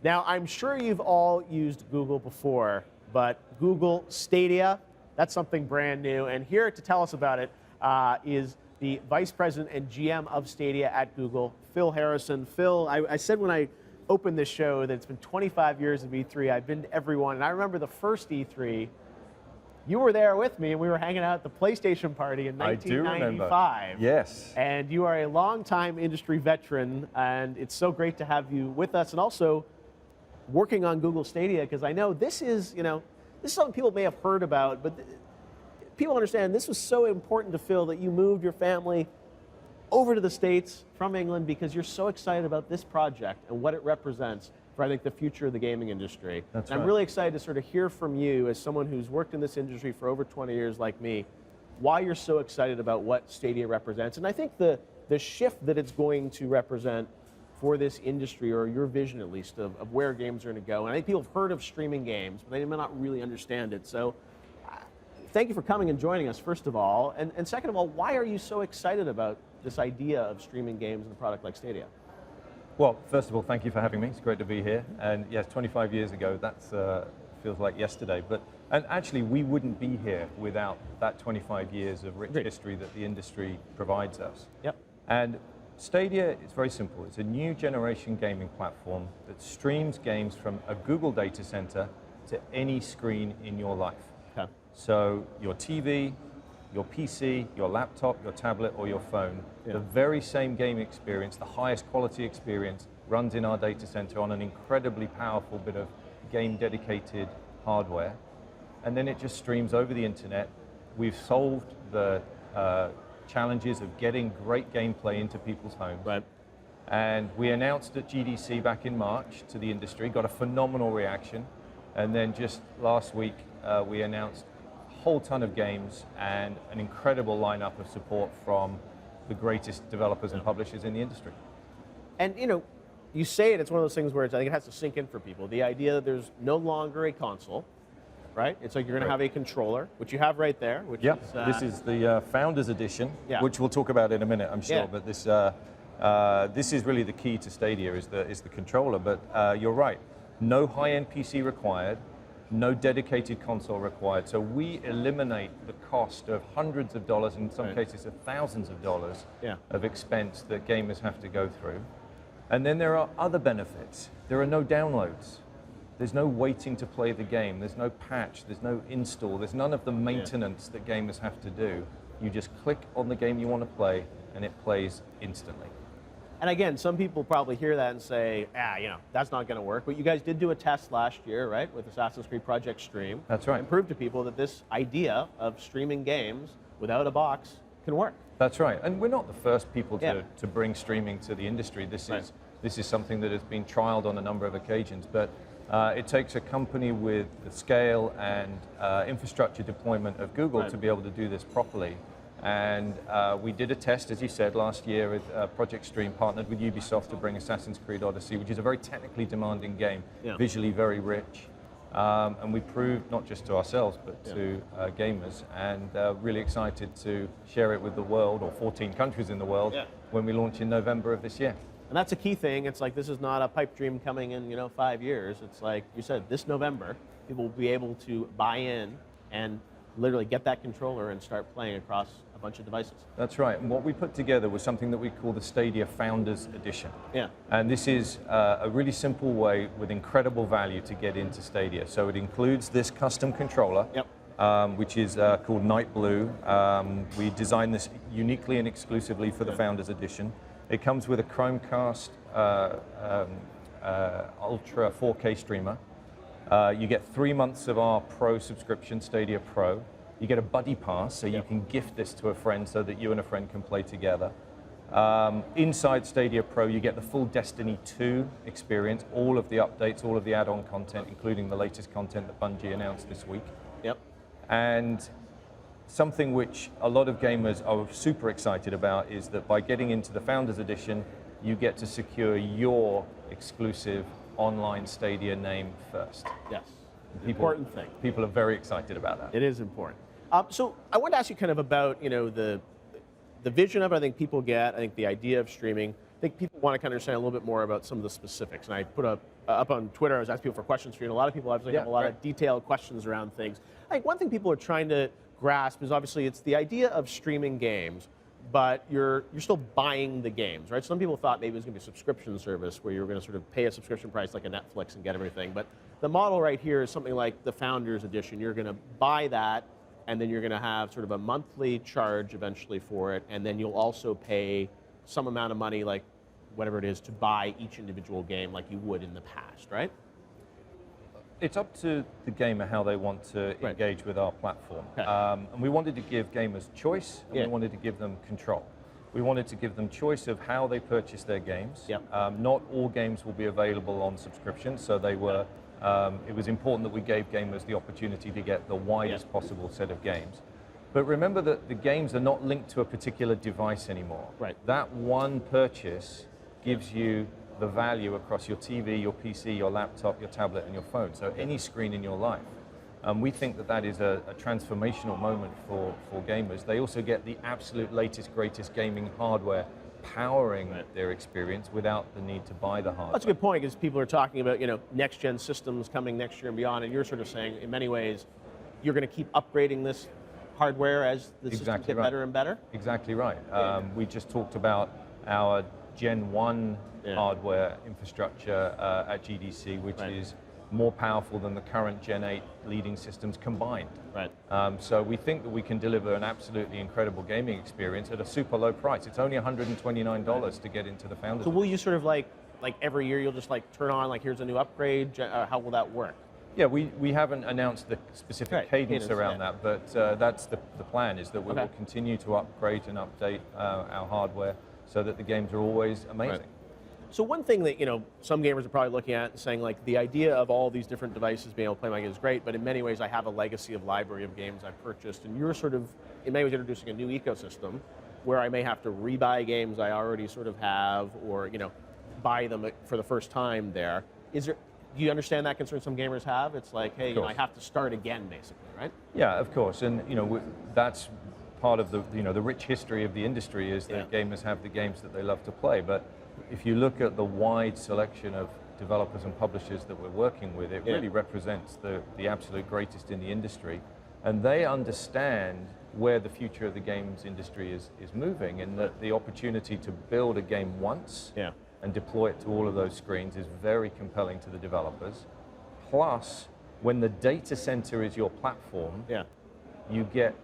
Now, I'm sure you've all used Google before, but Google Stadia, that's something brand new. And here to tell us about it is the Vice President and GM of Stadia at Google, Phil Harrison. Phil, I said when I opened this show that it's been 25 years of E3. I've been to every one, and I remember the first E3. You were there with me, and we were hanging out at the PlayStation party in 1995. I do remember. Yes. And you are a longtime industry veteran, and it's so great to have you with us, and also working on Google Stadia, because I know this is, this is something people may have heard about, but people understand this was so important to Phil that you moved your family over to the States from England because you're so excited about this project and what it represents for, I think, the future of the gaming industry. That's right. I'm really excited to sort of hear from you as someone who's worked in this industry for over 20 years like me, why you're so excited about what Stadia represents. And I think the shift that it's going to represent for this industry, or your vision at least, of where games are going to go. And I think people have heard of streaming games, but they may not really understand it. So thank you for coming and joining us, first of all. And second of all, why are you so excited about this idea of streaming games and a product like Stadia? Well, first of all, thank you for having me. It's great to be here. And yes, 25 years ago, that feels like yesterday. And actually, we wouldn't be here without that 25 years of rich history that the industry provides us. Yep. And Stadia is very simple. It's a new generation gaming platform that streams games from a Google data center to any screen in your life. Okay. So your TV, your PC, your laptop, your tablet, or your phone, the very same game experience, the highest quality experience, runs in our data center on an incredibly powerful bit of game-dedicated hardware. And then it just streams over the internet. We've solved the challenges of getting great gameplay into people's homes. Right. And we announced at GDC back in March to the industry, got a phenomenal reaction. And then just last week, we announced whole ton of games and an incredible lineup of support from the greatest developers and publishers in the industry. And you say it's one of those things where I think it has to sink in for people. The idea that there's no longer a console, right? It's like you're going to have a controller, which you have right there. Which is, this is the Founders Edition, which we'll talk about in a minute, I'm sure. But this is really the key to Stadia, is the controller. But you're right, no high-end PC required. No dedicated console required. So we eliminate the cost of hundreds of dollars, in some cases of thousands of dollars of expense that gamers have to go through. And then there are other benefits. There are no downloads. There's no waiting to play the game. There's no patch. There's no install. There's none of the maintenance that gamers have to do. You just click on the game you want to play, and it plays instantly. And again, some people probably hear that and say, that's not going to work. But you guys did do a test last year, right, with Assassin's Creed Project Stream. That's right. And proved to people that this idea of streaming games without a box can work. That's right. And we're not the first people to bring streaming to the industry. This is something that has been trialed on a number of occasions. But it takes a company with the scale and infrastructure deployment of Google to be able to do this properly. And we did a test, as you said, last year with Project Stream, partnered with Ubisoft to bring Assassin's Creed Odyssey, which is a very technically demanding game, visually very rich. And we proved, not just to ourselves, but to gamers, and really excited to share it with the world, or 14 countries in the world, when we launch in November of this year. And that's a key thing. It's like, this is not a pipe dream coming in 5 years. It's like you said, this November, people will be able to buy in and literally get that controller and start playing across a bunch of devices. That's right. And what we put together was something that we call the Stadia Founders Edition. And this is a really simple way with incredible value to get into Stadia. So it includes this custom controller, which is called Night Blue. We designed this uniquely and exclusively for the Founders Edition. It comes with a Chromecast Ultra 4K streamer. You get 3 months of our Pro subscription, Stadia Pro. You get a buddy pass, so you can gift this to a friend so that you and a friend can play together. Inside Stadia Pro, you get the full Destiny 2 experience, all of the updates, all of the add-on content, including the latest content that Bungie announced this week. And something which a lot of gamers are super excited about is that by getting into the Founders Edition, you get to secure your exclusive online Stadia name first. Important thing. People are very excited about that. It is important. So I wanted to ask you kind of about the vision of it. I think people get, I think the idea of streaming. think people want to kind of understand a little bit more about some of the specifics. And I put up on Twitter, I was asking people for questions for you, and a lot of people obviously have a lot of detailed questions around things. I think one thing people are trying to grasp is obviously it's the idea of streaming games, but you're still buying the games, right? Some people thought maybe it was going to be a subscription service where you were going to sort of pay a subscription price like a Netflix and get everything. But the model right here is something like the Founders Edition. You're going to buy that, and then you're going to have sort of a monthly charge eventually for it, and then you'll also pay some amount of money, like whatever it is, to buy each individual game like you would in the past, right? It's up to the gamer how they want to engage with our platform. Okay. And we wanted to give gamers choice, and we wanted to give them control. We wanted to give them choice of how they purchase their games. Not all games will be available on subscription, so they were. It was important that we gave gamers the opportunity to get the widest possible set of games. But remember that the games are not linked to a particular device anymore. That one purchase gives you the value across your TV, your PC, your laptop, your tablet, and your phone, so any screen in your life. We think that that is a transformational moment for gamers. They also get the absolute latest, greatest gaming hardware powering their experience without the need to buy the hardware. That's a good point, because people are talking about next-gen systems coming next year and beyond, and you're sort of saying, in many ways, you're going to keep upgrading this hardware as the systems get better and better? Exactly right. We just talked about our Gen 1 hardware infrastructure at GDC, which is more powerful than the current Gen 8 leading systems combined. So we think that we can deliver an absolutely incredible gaming experience at a super low price. It's only $129 to get into the Founders. So will you sort of like every year you'll just turn on, here's a new upgrade? How will that work? Yeah, we haven't announced the specific cadence around that, but that's the plan, is that we will continue to upgrade and update our hardware so that the games are always amazing. So one thing that some gamers are probably looking at and saying, the idea of all these different devices being able to play my game is great, but in many ways I have a legacy of library of games I've purchased, and you're sort of in many ways introducing a new ecosystem where I may have to rebuy games I already sort of have, or buy them for the first time there. Do you understand that concern some gamers have? It's like, hey, I have to start again, basically, right? Yeah, of course, and that's part of the the rich history of the industry is that gamers have the games that they love to play. But if you look at the wide selection of developers and publishers that we're working with, it really represents the absolute greatest in the industry, and they understand where the future of the games industry is moving, and that the opportunity to build a game once and deploy it to all of those screens is very compelling to the developers. Plus, when the data center is your platform, you get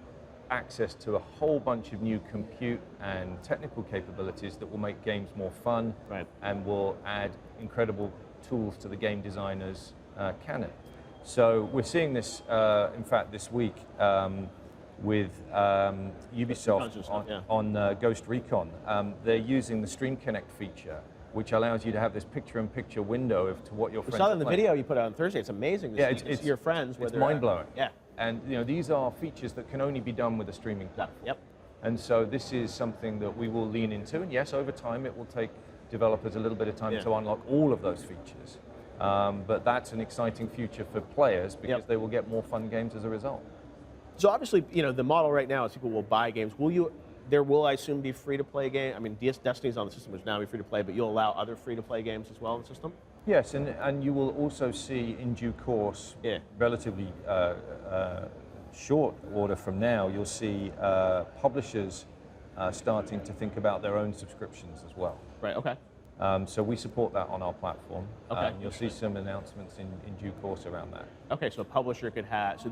access to a whole bunch of new compute and technical capabilities that will make games more fun and will add incredible tools to the game designer's canon. So we're seeing this, in fact, this week with Ubisoft on Ghost Recon. They're using the Stream Connect feature, which allows you to have this picture-in-picture window of to what your friends are playing. We saw that in the video you put out on Thursday. It's amazing to see your friends. It's mind-blowing. And these are features that can only be done with a streaming platform. And so this is something that we will lean into. And yes, over time it will take developers a little bit of time to unlock all of those features. But that's an exciting future for players because they will get more fun games as a result. So obviously, the model right now is people will buy games. There will, I assume, be free-to-play games. I mean, Destiny's on the system, which now be free-to-play, but you'll allow other free-to-play games as well in the system? Yes, and you will also see in due course, relatively short order from now, you'll see publishers starting to think about their own subscriptions as well. So we support that on our platform. You'll see some announcements in due course around that. Okay, so a publisher could have,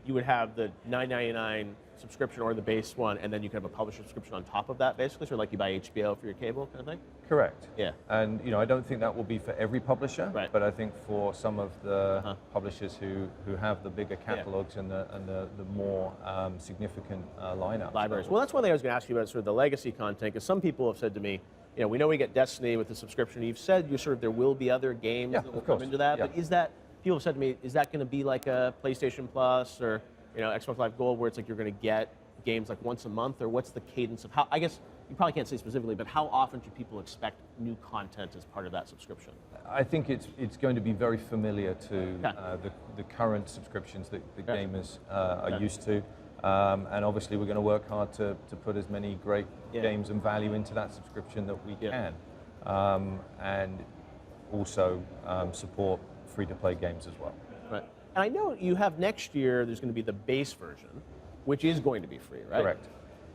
you would have the $9.99 subscription or the base one, and then you could have a publisher subscription on top of that, basically, so like you buy HBO for your cable kind of thing? Correct. And I don't think that will be for every publisher, but I think for some of the publishers who have the bigger catalogs and the more significant lineups. Libraries. Well, that's one thing I was going to ask you about, sort of the legacy content, because some people have said to me, we know we get Destiny with the subscription. You've said there will be other games that will come into that, but is that, people have said to me, is that going to be like a PlayStation Plus or Xbox Live Gold, where it's like you're going to get games like once a month, or what's the cadence of how? I guess you probably can't say specifically, but how often do people expect new content as part of that subscription? I think it's going to be very familiar to the current subscriptions that the gamers are used to. And obviously we're going to work hard to put as many great games and value into that subscription that we can. and also support free-to-play games as well. Right. And I know you have next year, there's going to be the base version, which is going to be free, right? Correct.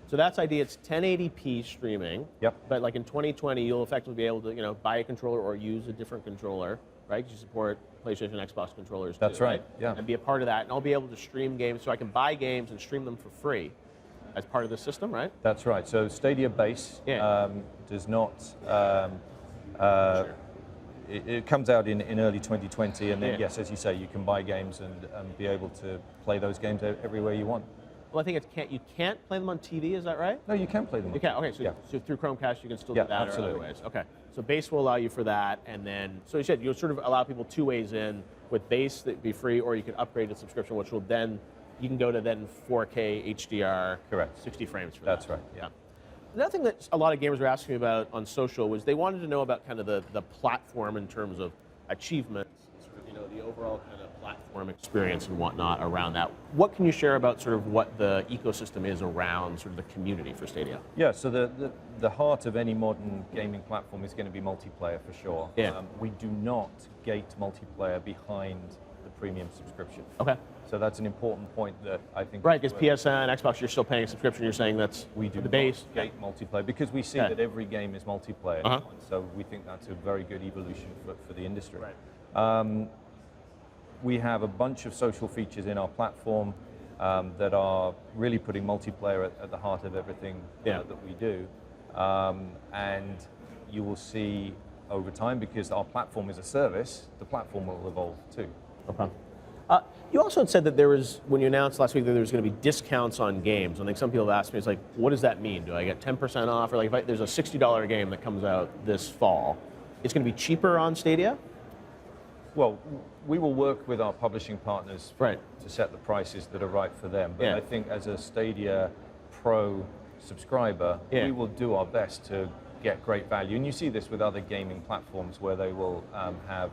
So that's the idea. It's 1080p streaming. Yep. But like in 2020, you'll effectively be able to, buy a controller or use a different controller, right? Because you support PlayStation, Xbox controllers too. That's right. Yeah. And be a part of that, and I'll be able to stream games, so I can buy games and stream them for free as part of the system, right? That's right. So Stadia Base does not. Sure. It comes out in early 2020, and then yes, as you say, you can buy games and be able to play those games everywhere you want. Well, I think you can't play them on TV, is that right? No, you can play them. You can. Okay, so through Chromecast you can still do that absolutely. or other ways. Okay, so Base will allow you for that, and then so you said you'll sort of allow people two ways in with Base that'd be free, or you can upgrade to subscription, which will then you can go to then 4K HDR, correct, 60 frames for That's that. right. Yeah. Another thing that a lot of gamers were asking me about on social was they wanted to know about kind of the platform in terms of achievements, sort of, the overall kind of platform experience and whatnot around that. What can you share about sort of what the ecosystem is around sort of the community for Stadia? Yeah, so the heart of any modern gaming platform is going to be multiplayer for sure. Yeah. We do not gate multiplayer behind the premium subscription. Okay. So that's an important point that I think. Right, because PSN, Xbox, you're still paying a subscription. You're saying that's we do the base. not gate multiplayer because we see that every game is multiplayer. Uh-huh. So we think that's a very good evolution for the industry. Right. We have a bunch of social features in our platform that are really putting multiplayer at the heart of everything that we do. And you will see over time, because our platform is a service, the platform will evolve too. Okay. You also had said that there was, when you announced last week that there was going to be discounts on games. I think some people have asked me, it's like, what does that mean? Do I get 10% off? Or like, if there's a $60 game that comes out this fall, it's going to be cheaper on Stadia? Well, we will work with our publishing partners to set the prices that are right for them. But I think as a Stadia Pro subscriber, we will do our best to get great value. And you see this with other gaming platforms where they will have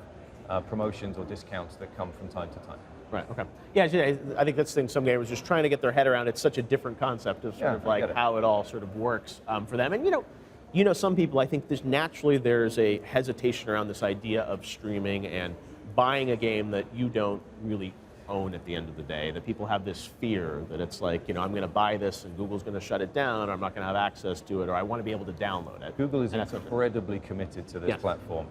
promotions or discounts that come from time to time. Right, okay. Yeah, I think that's the thing some gamers just trying to get their head around. It's such a different concept of sort of like how it all sort of works for them. And some people, I think there's a hesitation around this idea of streaming and buying a game that you don't really own at the end of the day, that people have this fear that it's like, I'm going to buy this and Google's going to shut it down, or I'm not going to have access to it, or I want to be able to download it. Google is incredibly committed to this platform.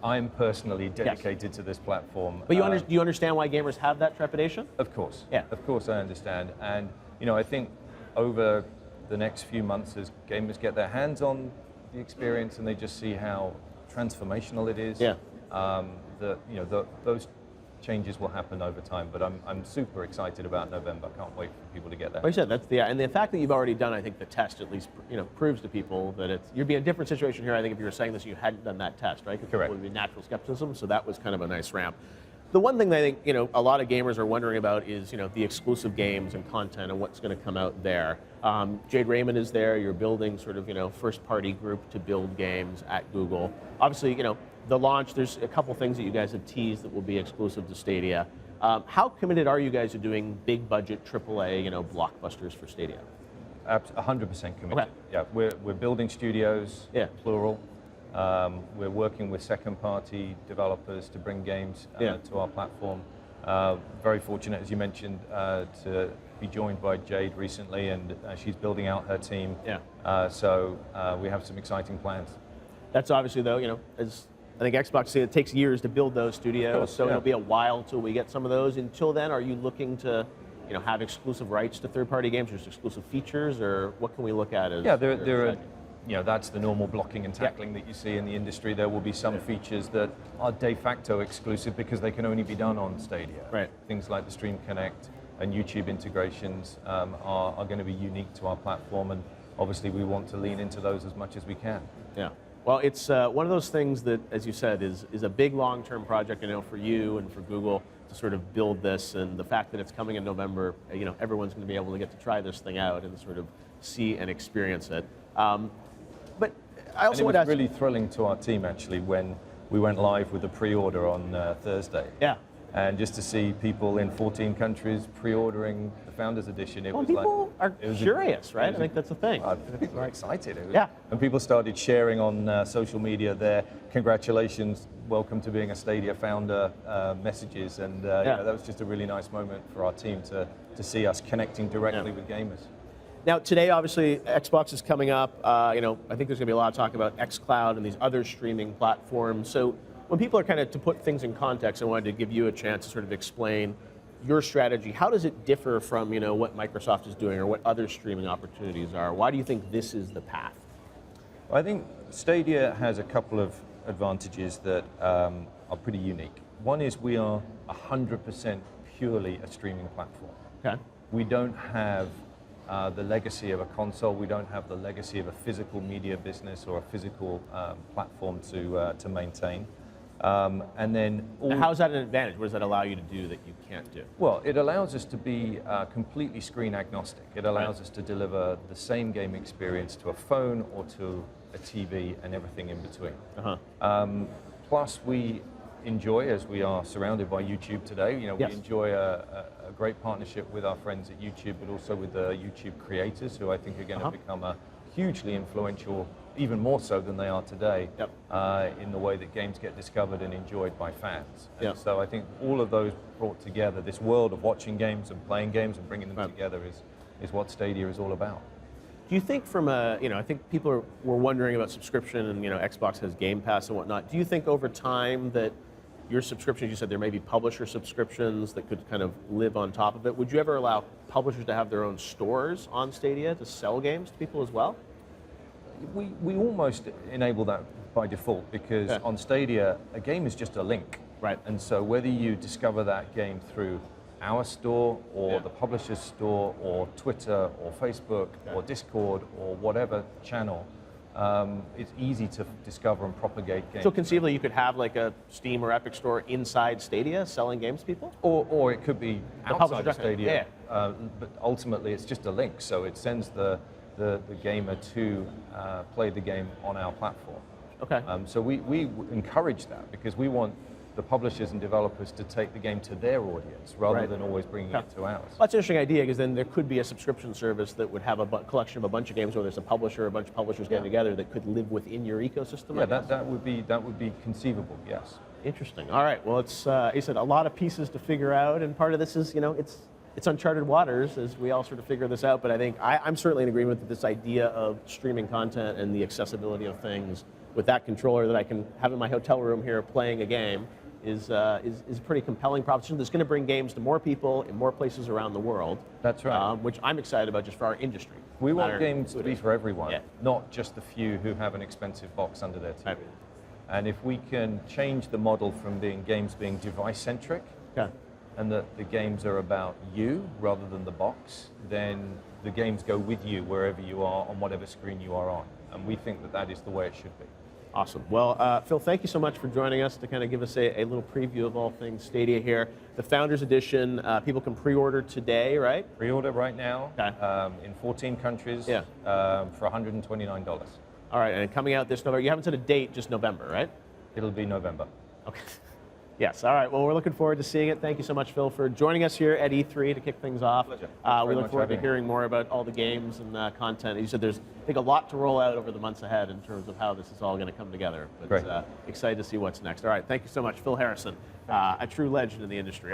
I'm personally dedicated to this platform. But do you understand why gamers have that trepidation? Of course. Yeah. Of course I understand. And, I think over the next few months as gamers get their hands on the experience and they just see how transformational it is, those changes will happen over time, but I'm super excited about November. Can't wait for people to get there. Like I said, and the fact that you've already done, I think, the test at least, proves to people that you'd be in a different situation here. I think if you were saying this, you hadn't done that test, right? Correct. It would be natural skepticism, so that was kind of a nice ramp. The one thing that I think, a lot of gamers are wondering about is, the exclusive games and content and what's going to come out there. Jade Raymond is there. You're building sort of, first-party group to build games at Google. Obviously, the launch, there's a couple things that you guys have teased that will be exclusive to Stadia. How committed are you guys to doing big budget AAA, blockbusters for Stadia? 100% committed. Okay. Yeah, we're building studios, plural. We're working with second-party developers to bring games to our platform. Very fortunate, as you mentioned, to be joined by Jade recently, and she's building out her team. So we have some exciting plans. That's obviously, though, as I think Xbox said, it takes years to build those studios, so it'll be a while till we get some of those. Until then, are you looking to, have exclusive rights to third-party games, or just exclusive features, or what can we look at as? Yeah, that's the normal blocking and tackling that you see in the industry. There will be some features that are de facto exclusive because they can only be done on Stadia. Right. Things like the Stream Connect and YouTube integrations are going to be unique to our platform, and obviously we want to lean into those as much as we can. Yeah. Well, it's one of those things that, as you said, is a big long-term project, for you and for Google to sort of build this, and the fact that it's coming in November, everyone's going to be able to get to try this thing out and sort of see and experience it. But I also want to ask, it was really thrilling to our team, actually, when we went live with the pre-order on Thursday. Yeah. And just to see people in 14 countries pre-ordering the Founders Edition, it was people are curious, right? I think that's the thing. People are excited. Yeah. And people started sharing on social media their congratulations, welcome to being a Stadia founder messages. And that was just a really nice moment for our team to see us connecting directly with gamers. Now, today, obviously, Xbox is coming up. I think there's going to be a lot of talk about xCloud and these other streaming platforms. So when people are kind of, to put things in context, I wanted to give you a chance to sort of explain your strategy. How does it differ from what Microsoft is doing or what other streaming opportunities are? Why do you think this is the path? Well, I think Stadia has a couple of advantages that are pretty unique. One is we are 100% purely a streaming platform. Okay. We don't have the legacy of a console. We don't have the legacy of a physical media business or a physical platform to maintain. And then how is that an advantage? What does that allow you to do that you can't do? Well, it allows us to be completely screen agnostic. It allows us to deliver the same game experience to a phone or to a TV and everything in between. Plus, we enjoy, as we are surrounded by YouTube today, we enjoy a great partnership with our friends at YouTube, but also with the YouTube creators, who I think are going to become a hugely influential, even more so than they are today, in the way that games get discovered and enjoyed by fans. And so I think all of those brought together, this world of watching games and playing games and bringing them together is what Stadia is all about. Do you think from I think people were wondering about subscription and, Xbox has Game Pass and whatnot. Do you think over time that your subscriptions, you said there may be publisher subscriptions that could kind of live on top of it. Would you ever allow publishers to have their own stores on Stadia to sell games to people as well? We almost enable that by default, because on Stadia, a game is just a link. Right. And so whether you discover that game through our store or the publisher's store or Twitter or Facebook or Discord or whatever channel, it's easy to discover and propagate games. So conceivably you could have like a Steam or Epic store inside Stadia selling games to people? Or it could be outside of Stadia. But ultimately it's just a link, so it sends the gamer to play the game on our platform. Okay. So we encourage that, because we want the publishers and developers to take the game to their audience rather than always bringing it to ours. Well, that's an interesting idea, because then there could be a subscription service that would have a collection of a bunch of games where there's a publisher, a bunch of publishers getting together that could live within your ecosystem. Yeah, that would be conceivable. Yes. Interesting. All right. Well, it's you said a lot of pieces to figure out, and part of this is it's uncharted waters as we all sort of figure this out. But I think I'm certainly in agreement with this idea of streaming content and the accessibility of things with that controller that I can have in my hotel room here playing a game is a pretty compelling proposition that's going to bring games to more people in more places around the world. That's right. Which I'm excited about just for our industry. We want games to be for everyone, not just the few who have an expensive box under their TV. Right. And if we can change the model from games being device-centric, and that the games are about you rather than the box, then the games go with you wherever you are on whatever screen you are on. And we think that that is the way it should be. Awesome. Well, Phil, thank you so much for joining us to kind of give us a little preview of all things Stadia here. The Founders Edition, people can pre-order today, right? Pre-order right now in 14 countries for $129. All right, and coming out this November. You haven't set a date, just November, right? It'll be November. Okay. Yes, all right. Well, we're looking forward to seeing it. Thank you so much, Phil, for joining us here at E3 to kick things off. We look forward to hearing more about all the games and content. You said there's, I think, a lot to roll out over the months ahead in terms of how this is all going to come together. But excited to see what's next. All right, thank you so much, Phil Harrison, a true legend in the industry.